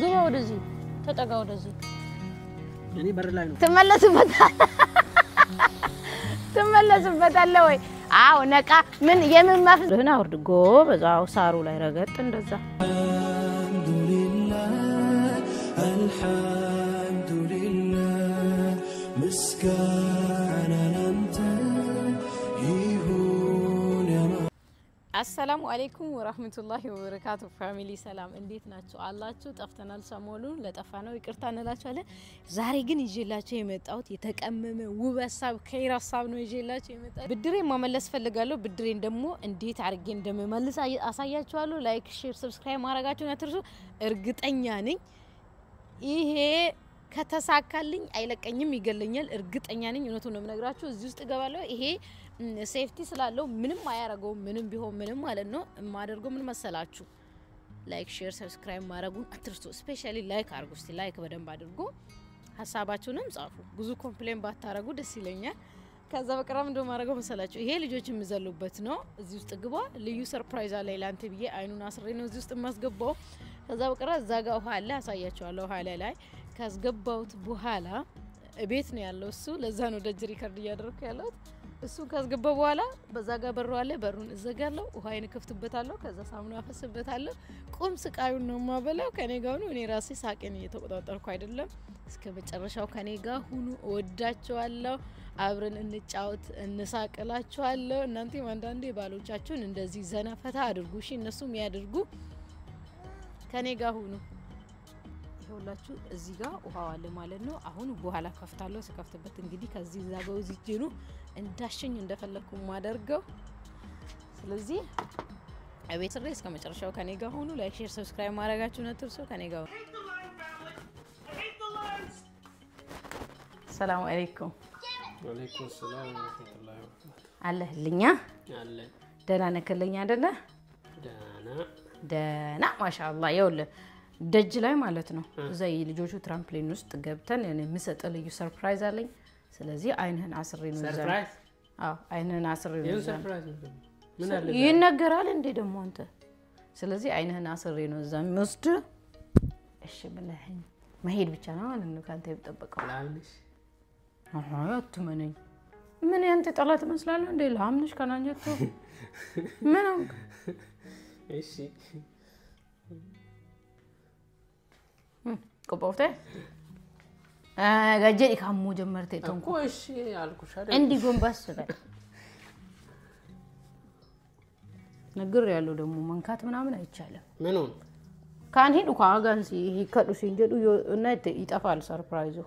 ግባ ወደዚህ ተጠጋ ወደዚህ እኔ በር ላይ ነው ትመለስበታለህ ወይ አው ነቃ ምን የምማፍ ደህና ወርድ ጎበዛው ሳሩ ላይ ረገጥ እንደዛ አልহামዱሊላህ ምስጋና ላንተ ይሁን አሰላሙ አለይኩም ወራህመቱላሂ ወበረካቱ ፋሚሊ ሰላም እንዴት ናችሁ አላችሁ ጠፍተናል ሰሞኑን ለጠፋነው ይቅርታ እንላችኋለን ዛሬ ግን ይዤላችሁ የመጣሁት የተቀመመ ውብ ሐሳብ ከይራ ሐሳብ ነው ይዤላችሁ የመጣሁት ብድሬ ማመለስ ፈልጋለሁ ብድሬን ደግሞ እንዴት አርጌ እንደምመልስ አሳያችኋለሁ ላይክ ሼር ሰብስክራይብ ማድረጋችሁን አትርሱ እርግጠኛ ነኝ ይሄ ከተሳካልኝ አይለቀኝም ይገለኛል እርግጠኛ ነኝ እውነቱን ነው የምነግራችሁ እዚህ ውስጥ ገባለሁ ይሄ ሴፍቲ ስላለው ምንም አያረጋው ምንም ቢሆን ምንም ማለት ነው ማደርገው ምን መሰላችሁ ላይክ ሼር ሰብስክራይብ ማድረጉን አትርሱ ስፔሻሊ ላይክ አድርጉ እስቲ ላይክ በደንብ አድርጉ ሐሳባችሁንም ጻፉ ብዙ ኮምፕሌን ባታረጉ ደስ ይለኛል ከዛ በቀራም እንደው ማድረገው መሰላችሁ ይሄ ልጆች የሚዘሉበት ነው እዚህ ውስጥ ግባ ልዩ ሰርፕራይዝ አለ ላንተ ብዬ አይኑን አስሬ ነው እዚህ ውስጥ ማስገባው ከዛ በቀራ እዛ ጋር ውሃ አለ አሳያችኋለሁ ውሃ ላይ ካስገባውት በኋላ ቤት ነው ያለው እሱ ለዛ ነው ደጅ ሪከርድ ያደረኩ ያለው እሱ ካስገባ በኋላ በዛ ጋር በሩ አለ በሩን እዘጋለሁ ውሃዬን ከፍትበታለሁ ከዛ ሳሙና አፈስበታለሁ ቁም ስቃዩን ነው ማበላው ከኔ ጋር ነው እኔ ራሴ ሳቄን እየተቆጣጣርኩ አይደለም እስከ መጨረሻው ከኔ ጋር ሁኑ ወዳቸዋለሁ አብረን እንጫወት እንሳቀላችኋለሁ እናንተም አንዳንዴ ባሎቻችሁን እንደዚህ ዘና ፈታ አድርጉ እሺ እነሱም ያድርጉ ከኔ ጋር ሁኑ ይሁላችሁ እዚህ ጋር ውሃው አለ ማለት ነው አሁን በኋላ ከፍታለሁ ስከፍትበት እንግዲህ ከዚህ ዛጋው እዚህ ነው እንዳሽኝ እንደፈለኩ ማደርገው ስለዚህ አቤት ርዕስ ከመጨረሻው ከኔ ጋር ሁኑ ላይክ ሼር ሰብስክራይብ ማድረጋችሁን አትርሱ ከኔ ጋር ሰላም አለይኩም ወአለይኩም ሰላም ወራህመቱላሂ ወበረካቱ አለህልኛ አለ ደህና ነከለኛ አይደለ ደህና ማሻአላህ ይውል ደጅ ላይ ማለት ነው እዛ የልጆቹ ትራምፕሊን ውስጥ ገብተን እኔ ምሰጠ ልዩ ሰርፕራይዝ አለኝ ስለዚህ አይንህን አስሬ ነው ሰርፕራይዝ አዎ አይንህን አስሬ ነው ሰርፕራይዝ ምን አለ ይነገራል እንዴ ደሞ አንተ ስለዚህ አይንህን አስሬ ነው እዛ መስድ እሺ ብለህኝ መሄድ ብቻ ነው ማለት ነው ካንተ ይጠበቀው ላምንሽ አትመነኝ ምን ያንተ ጠላት መስላለህ እንዴ ላምንሽ ካናንጀቱ ምን ነው እሺ ቆጶፍቴ ጋጀሪ ካሙ ጀመርቴ ተንኩ እሺ አልኩሽ አይደል እንዲ ጎንባስ በል ነገር ያለው ደሞ መንካት ምናምን አይቻለም ምን ነው ካን ሄዱ ካጋንሲ ይከዱ ሲንጀዱ እና ይጣፋል ሰርፕራይዙ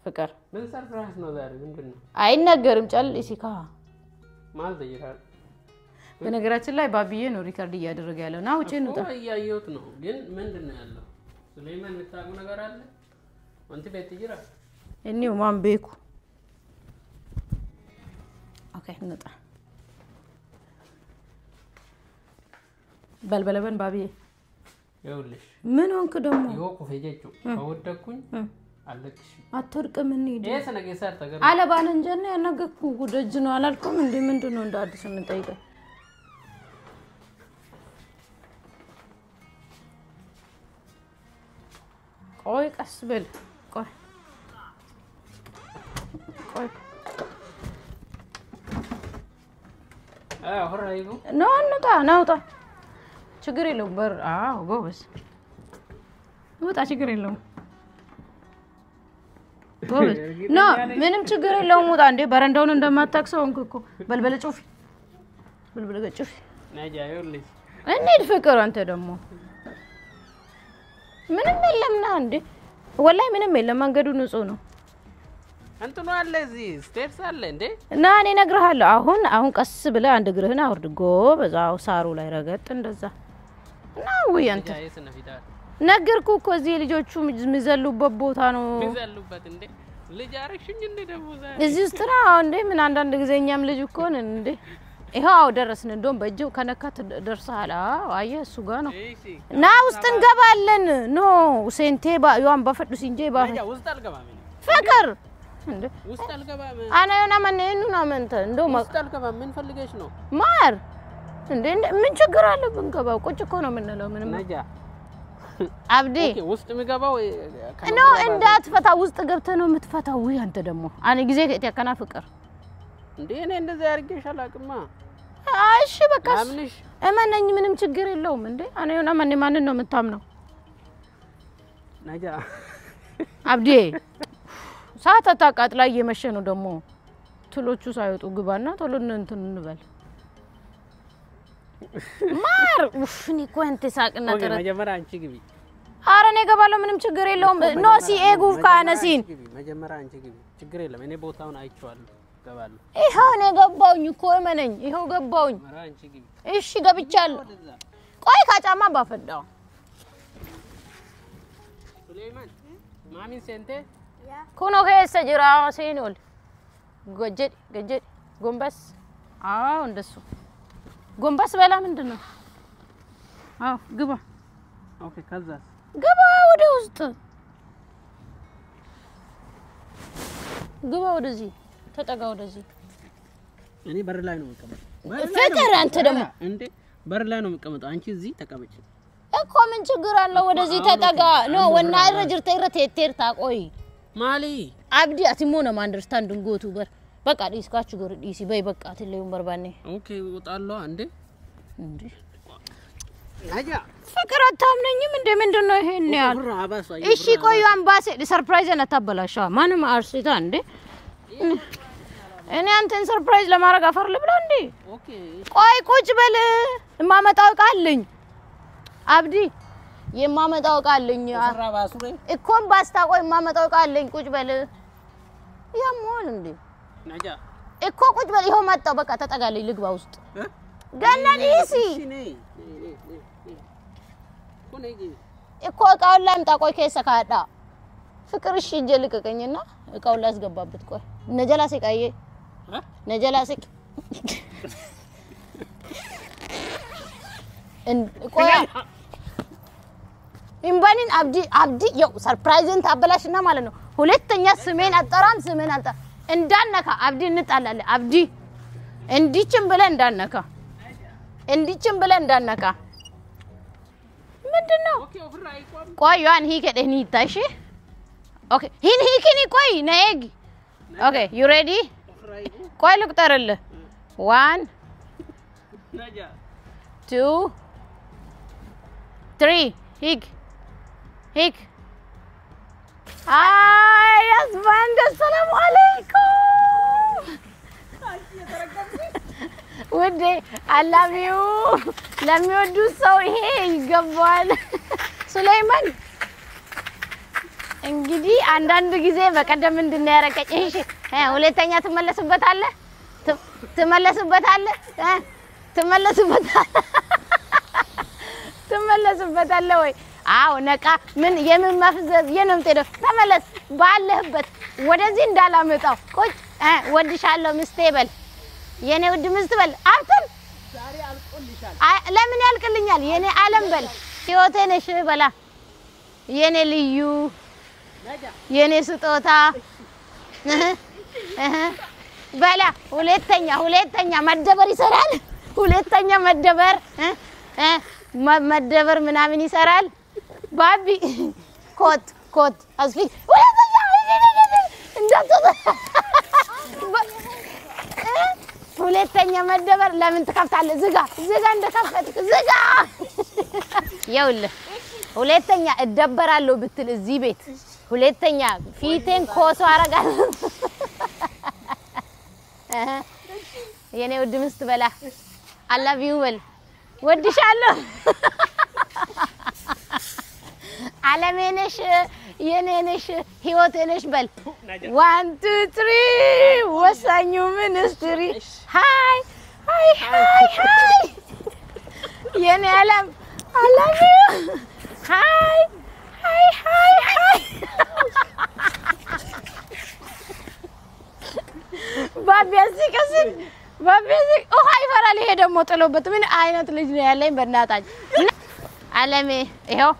ፍቅር ምን ሰርፕራይዝ ነው ዛሬ ምንድነው አይነገርም ጨል ሲካ ማለት ይራል በነገራችን ላይ ባቢዬ ነው ሪከርድ ያደረገ ያለው ናው ቼን ነው ያያዩት ነው ግን ምንድነው ያለው ሱሌማን ምታቁ ነገር አለ አንተ ቤት ይራ እኒው ማን ቤኩ ኦኬ ነጣ በልበለበን ባቢዬ ይኸውልሽ ምን ሆንክ ደሞ ይወቁ ፈጀቹ አወደኩኝ አለክሽ አትወርቅም እንዴ ሰነገ ሰር ተገር አለባን እንጀነ ያነገኩ ጉደጅ ነው አላልኩም እንዴ ምንድነው እንደ አዲስ እንጠይቀ ቆይ ቀስ በል ቆይ ሆራይቡ ናውጣ ችግር የለውም በር አዎ ጎበስ ወጣ ችግር የለውም ጎበስ ኖ ምንም ችግር የለውም ወጣ እንዴ በረንዳውን እንደማታክሰው እንኩ በልበለ ጩፊ በልበለ ጩፊ ናጃ ይኸውልሽ እንዴት ፍቅር አንተ ደሞ ምንም የለምና እንዴ ወላይ ምንም የለም መንገዱ ንጹህ ነው አንተኑ አለ እዚህ ስቴፕስ አለ እንዴ እና እኔ ነግርሃለሁ አሁን ቀስ ብለ አንድ እግርህን አውርድ ጎበዛው ሳሩ ላይ ረገጥ እንደዛ ነው ወይ አንተ ነገርኩ እኮ እዚህ ልጆቹ ምዘሉበት ቦታ ነው ምዘሉበት እንዴ ልጅ አረክሽኝ እንዴ ደሞ ዛሬ እዚህ ውስጥ ነው እንዴ ምን አንዳንድ ጊዜኛም ልጅ እኮ ነን እንዴ ይሄው ደረስን እንደውም በእጅው ከነካት ደርሰሃል አየ እሱ ጋር ነው ና ውስጥ እንገባለን ኖ ሴንቴ ያን በፈዱ ሲንጄ ውስጥ አልገባም ፍቅር እንዴ ውስጥ አልገባም አና የሆነ ማን ነው ነው አንተ እንደው ውስጥ አልገባም ምን ፈልገሽ ነው ማር እንዴ ምን ችግር አለ ብንገባው? ቁጭ እኮ ነው የምንለው ምንም ነጃ አብዲ ውስጥ ምገባው ነው እንዳትፈታ ውስጥ ገብተህ ነው የምትፈታው። ወይ አንተ ደግሞ አኔ ጊዜ ከና ፍቅር እንዴ እኔ እንደዛ ያርገሽ አላቅማ። እሺ በቃ እመነኝ ምንም ችግር የለውም። እንዴ እኔ ሆነ ማን ነው የምታምነው? ነጃ አብዲ ሰዓት አታቃጥላ እየመሸ ነው ደግሞ ትሎቹ ሳይወጡ ግባና ቶሎ እንትን እንበል ማር ውፍኒ ኮንቴ ሳቅና ተረ መጀመሪያ አንቺ ግቢ። ኧረ እኔ ገባለሁ ምንም ችግር የለውም። ኖ ሲ ኤጉፍ ካነሲን መጀመሪያ አንቺ ግቢ ችግር የለም። እኔ ቦታውን አይቼዋለሁ ገባለሁ። ይሄው ነው ገባውኝ እኮ እመነኝ ይሄው ገባውኝ። አንቺ ግቢ። እሺ ገብቻለሁ። ቆይ ካጫማ ባፈዳው ሱሌማን ማሚን ሴንቴ ኩኖ ከሰ ጅራ ሴኖል ገጀ ጎንበስ አዎ እንደሱ ጎንበስ በላ ምንድነው? አዎ ግባ። ኦኬ ከዛስ ግባ ወደ ውስጥ ግባ ወደዚህ ተጠጋ ወደዚህ። እኔ በር ላይ ነው የምቀመጠው። ፍቅር አንተ ደግሞ እንዴ በር ላይ ነው የምቀመጠው። አንቺ እዚህ ተቀመጭ እኮ ምን ችግር አለው? ወደዚህ ተጠጋ ነው ወና ረጅርተ ይረቴቴር ታቆይ ማሊ አብዲ አትሞና አንደርስታንዲንግ ጎቱ በር በቃ ዲስካችሁ ጎር ዲሲ በይ በቃ ተለዩን በርባኔ ኦኬ ወጣለሁ አንዴ እንዴ ነጃ ፍቅር አታምነኝም እንዴ? ምንድነው ይሄን ያል? እሺ ቆዩ አምባሴ ሰርፕራይዝ እናታበላሻ ማንም አርሲታ እንዴ እኔ አንተን ሰርፕራይዝ ለማድረግ አፈር ልብላ እንዴ? ኦኬ ቆይ ቁጭ በል የማመጣው ቃልኝ አብዲ የማመጣው ቃልኝ እኮም ባስታ ቆይ የማመጣው ቃልኝ ቁጭ በል ያሞን እንዴ ነጃ እኮ ቁጭ በል ይሄው መጣው በቃ ተጠጋለኝ ልግባ ውስጥ ገናዲሲ እኮ እቃውን ላምጣ ቆይ ከሰ ካዳ ፍቅር እሺ እጄ ልቀቀኝና እቃውን ላስገባበት ቆይ ነጀላሴ ቃዬ ነጀላሴ ቆይ ኢምባኒን አብዲ ያው ሰርፕራይዝን ታበላሽና ማለት ነው። ሁለተኛ ስሜን አጠራም ስሜን አልጣ እንዳነካ አብዲ እንጣላለን። አብዲ እንዲችም ብለ እንዳነካ ምንድነው? ቆይ ያን ሂከ ደህኒ ታሽ ኦኬ ሂከኒ ቆይ ነግ ኦኬ ዩ ሬዲ ቆይ ልቁጠርልህ 1 2 3 ሂክ አይ አስባንደ ሰላም አለይኩም ወዴ አላሚዩ ለሚወዱ ሰው ይሄ ይገባል። ሱሌማን እንግዲህ አንዳንድ ጊዜ በቀደም እንድንያ ያረቀኝ እሺ ሁለተኛ ትመለስበታለህ ወይ? አዎ ነቃ ምን የምን ማፍዘዝ የነም ተደፍ ተመለስ ባለህበት ወደዚህ እንዳላመጣው ቁጭ ወድሻለሁ ምስቴ በል የኔ ውድ ምስት በል አፍተን ዛሬ አልቆልሻል ለምን ያልቅልኛል የኔ ዓለም በል ህይወቴ ነሽ በላ የኔ ልዩ የኔ ስጦታ በላ ሁለተኛ መደበር ይሰራል። ሁለተኛ መደበር ምናምን ይሰራል። ባቢ ኮት አስፊ ሁለተኛ መደበር ለምን ትከፍታለህ? ዝጋ እንደከፈትክ ዝጋ። ይኸውልህ ሁለተኛ እደበራለሁ ብትል እዚህ ቤት ሁለተኛ ፊቴን ኮሶ አረጋለሁ። የኔ ውድ ምስት በላ I love you በል ወድሻለሁ ዓለሜ ነሽ የኔ ነሽ ህይወቴ ነሽ በል 1 2 3 ወሳኙ ሚኒስትሪ ሃይ የኔ ዓለም I love you ሃይ ባቢያሲ ኦሃ ይፈራል። ይሄ ደግሞ ጥሎበት ምን አይነት ልጅ ነው ያለኝ በእናታችሁ ዓለሜ ይሄው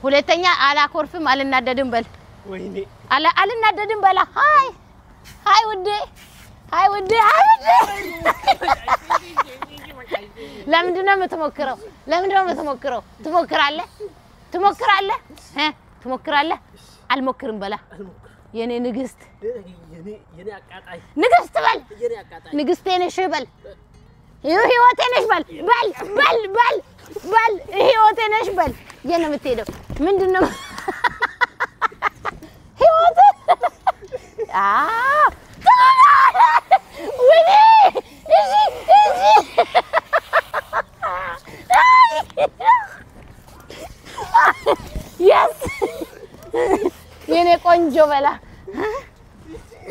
ሁለተኛ አላኮርፍም አልናደድም በል ወይኔ አልናደድም በላ ሃይ ውዴ ለምንድን ነው የምትሞክረው? ለምንድን ነው የምትሞክረው? ትሞክራለህ? ትሞክራለህ? አልሞክርም በላ የኔ ንግስት የኔ አቃጣይ ንግስት በል የኔ አቃጣይ ንግስቴ ነሽ በል ህይወቴ ነሽ በል ህይወቴ ነሽ በል የኔ የምትሄደው ምንድነው ህይወቴ ወይኔ yes የኔ ቆንጆ በላ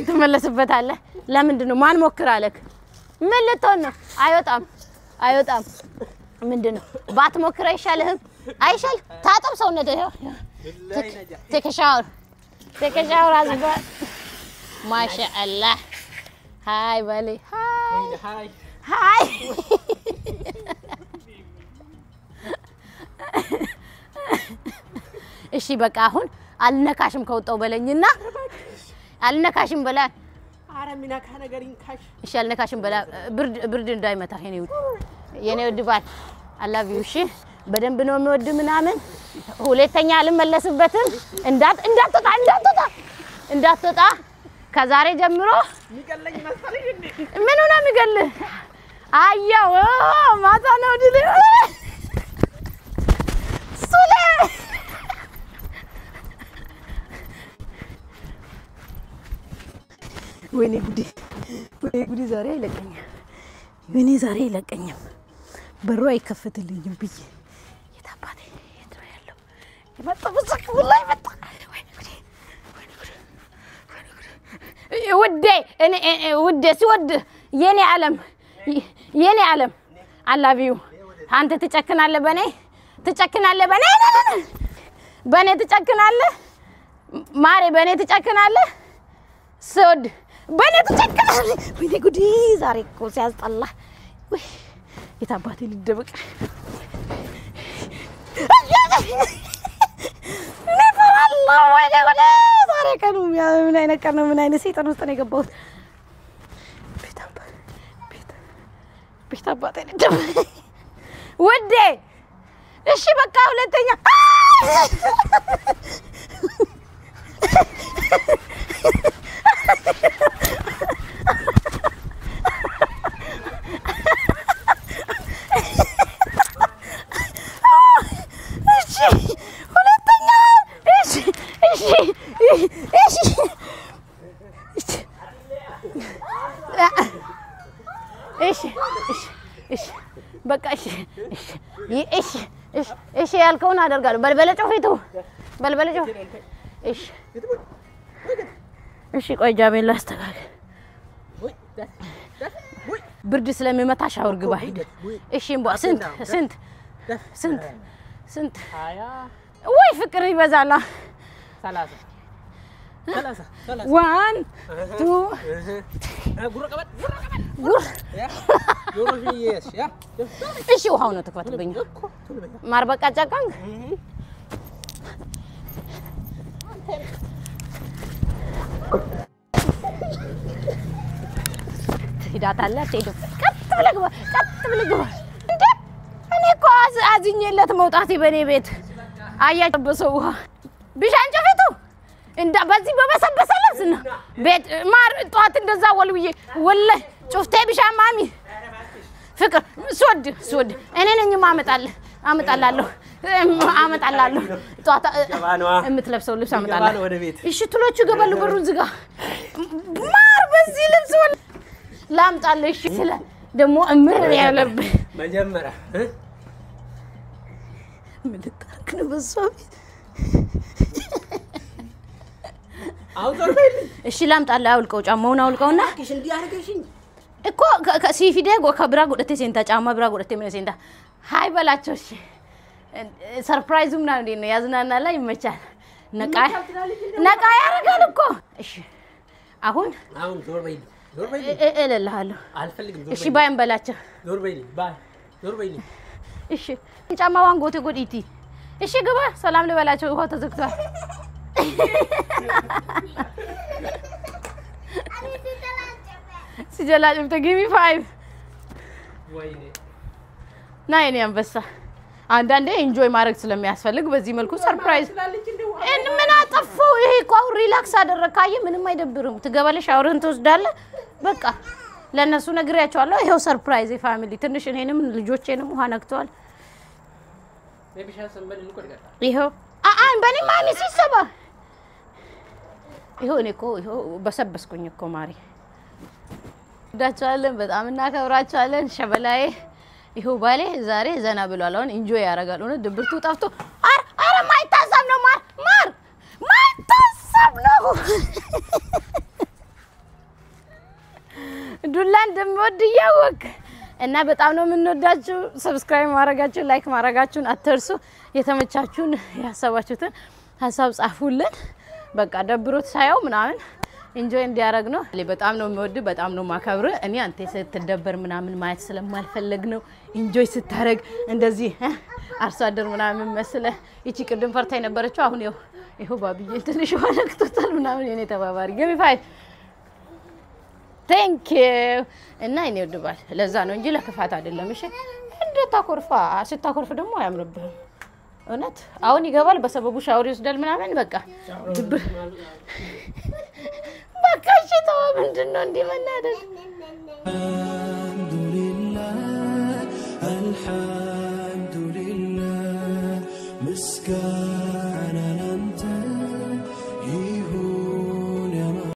ትመለስበታለህ ለምንድን ነው ማን ሞክራለክ ምን ልትሆን ነው አይወጣም ምንድነው ባትሞክር አይሻልህም አይሻል ታጠብ ሰውነትህ take a shower አዝባ ማሻአላህ ሃይ በሌ ሃይ እሺ በቃ አሁን አልነካሽም ከወጣው በለኝና አልነካሽም በላ አረ ሚናካ ነገር እንካሽ እሺ አልነካሽም በላ ብርድ እንዳይመታ የኔ ውድ ባል አላህ ቢውሽ በደንብ ነው የሚወድ ምናምን ሁለተኛ አልመለስበትም እንዳትወጣ ከዛሬ ጀምሮ ይገለኝ መሰለኝ እንዴ ምን ሆነ የሚገልህ አያው ማታ ነው ድል ሱለ ወይኔ ጉዲ ዛሬ አይለቀኝም በሩ አይከፈትልኝም ብዬ የታባቴ የት ነው ያለው የመጣው በሰክ ወላይ መጣ ውዴ ሲወድ የኔ ዓለም አላቢው አንተ ትጨክናለህ በኔ ማሬ በኔ ትጨክናለህ ስወድ በኔ ትጨክናለህ ወይኔ ጉዲ ዛሬ እኮ ሲያስጠላ ወይ የታባቴ ልደብቅ ነፈራላህ ወይኔ ጉዲ ዛሬ ቀኑ ምን አይነት ቀን ነው ምን አይነት ሰይጣን ውስጥ ነው የገባሁት ቤት አባቴ ልደብቅ ውዴ እሺ በቃ ሁለተኛ በቃ እሺ ያልከውን አደርጋለሁ በልበለጨው ፊቱ እሺ ቆይ ጃቤን ላስተካክል ብርድ ስለሚመታ ሻወር ግባ ሂድ እሺ እንቧ ስንት ወይ ፍቅር ይበዛላ 30 1 2 እሺ ውሃው ነው ተከፈተብኝ ማር በቃ ጫቃንግ ሂዳታለች ሄዶ ቀጥ ብለህ ግባ እንዴ እኔ እኮ አዝኜለት መውጣቴ በኔ ቤት አያጨበሰው ውሃ ቢሻን ጨፈቱ እንዳ በዚህ በበሰበሰ ልብስና ቤት ማር ጧት እንደዛ ወልብዬ ወላሂ ጩፍቴ ቢሻን ማሚ ፍቅር ስወድ እኔ ነኝ አመጣላለሁ ጧት የምትለብሰው ልብስ አመጣላለሁ እሺ ትሎቹ ገበሉ በሩን ዝጋ ማር በዚህ ልብስ ላምጣልህ እሺ ስለ ደሞ እምር ያለብህ መጀመሪያ ምን ልታረክን በሷ አውጣልኝ እሺ ላምጣልህ አውልቀው ጫማውን አውልቀውና እሺ እንዲህ አርገሽኝ እኮ ሲፊዴ ከብራ ጉደቴ ሴንታ ጫማ ብራ ጉደቴ ምን ሴንታ ሃይ በላቸው እሺ ሰርፕራይዙ ምናምን እንዴ ነው ያዝናናላ ይመቻል ነቃ ያረጋል እኮ እሺ አሁን ዞር በይ እልልሃለሁ አልፈልግም እሺ ባይም በላቸው ዞር በይ እሺ ጫማዋን ጎቴ ጎዲቲ እሺ ግባ ሰላም ልበላቸው ውሃ ተዘግቷል ሲጀላጭም give me 5 ወይኔ ና የኔ አንበሳ አንዳንዴ ኢንጆይ ማድረግ ስለሚያስፈልግ በዚህ መልኩ ሰርፕራይዝ ምን አጠፋው ይሄ እኮ ሪላክስ አደረካየ ምንም አይደብርም ትገባለሽ አውረን ትወስዳለህ በቃ ለነሱ ነግሬያቸዋለሁ ይሄው ሰርፕራይዝ ፋሚሊ ትንሽ እኔንም ልጆቼንም ውሃ ነክቷል ይሄው በኔ ማሚ ሲሰባ ይሄው እኔኮ ይሄው በሰበስኩኝ እኮ ማሪ ዳቻለን በጣም እናከብራቸዋለን ሸበላዬ ይሄው ባሌ ዛሬ ዘና ብሏል አሁን ኢንጆይ ያረጋል ነው ድብርቱ ጠፍቶ አረ ማይታሰብ ነው ማር ማይታሰብ ነው ዱላ እንደምወድ ያወቅ እና በጣም ነው የምንወዳችሁ ሰብስክራይብ ማድረጋችሁ ላይክ ማድረጋችሁን አትርሱ የተመቻችሁን ያሳባችሁትን ሐሳብ ጻፉልን በቃ ደብሮት ሳይው ምናምን ኢንጆይ እንዲያረግ ነው በጣም ነው የምወድ በጣም ነው ማከብር እኔ አንተ ስትደበር ምናምን ማየት ስለማልፈልግ ነው ኢንጆይ ስታረግ እንደዚህ አርሶ አደር ምናምን መስለ እቺ ቅድም ፈርታይ ነበረችው አሁን ይሄው ባብዬ ትንሽ ወለክቶታል ምናምን የኔ ተባባሪ ገቢ ፋይት Thank you. እና እኔ ወድባል ለዛ ነው እንጂ ለክፋት አይደለም እሺ እንደታኮርፋ ስታኮርፍ ደግሞ አያምርብህ እውነት አሁን ይገባል በሰበቡ ሻወር ይወስዳል ምናምን በቃ ድብር በቃ እሺ ተው ምንድነው እንዴ መናደድ الحمد لله مسكين